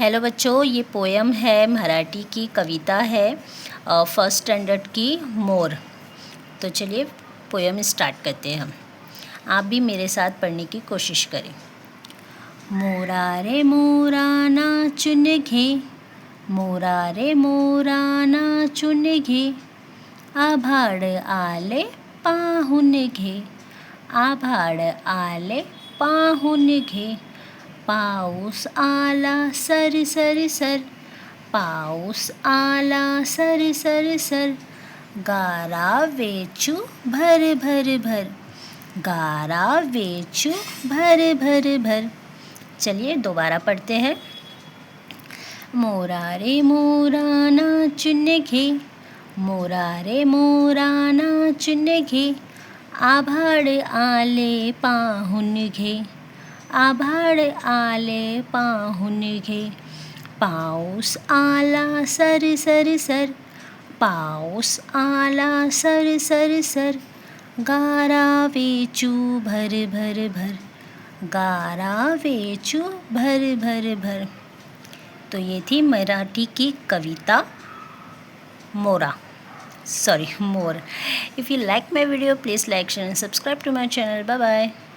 Hello बच्चों, ये poem है, मराठी की कविता है, फर्स्ट स्टैंडर्ड की मोर। तो चलिए पोयम स्टार्ट करते हैं हम। आप भी मेरे साथ पढ़ने की कोशिश करें। मोरा रे मोरा नाचून घे, मोरा रे मोरा नाचून घे, आभाळ आले पाहून घे, आभाळ आले पाहून घे, पाऊस आला सर सर सर, पाऊस आला सर सर सर, गारा वेचू भर भर भर, गारा वेचू भर भर भर। चलिए दोबारा पढ़ते हैं। मोरा रे मोरा नाचून घे, मोरा रे मोरा नाचून घे, आभाळ आले पाहून घे, आभाळ आले पाहून घे, पाऊस आला सर सर सर, पाऊस आला सर सर सर, गारा वेचू भर भर भर, गारा वेचू भर भर भर। तो ये थी मराठी की कविता मोरा, मोर। If you like my video, please like, share and subscribe to my channel. Bye bye.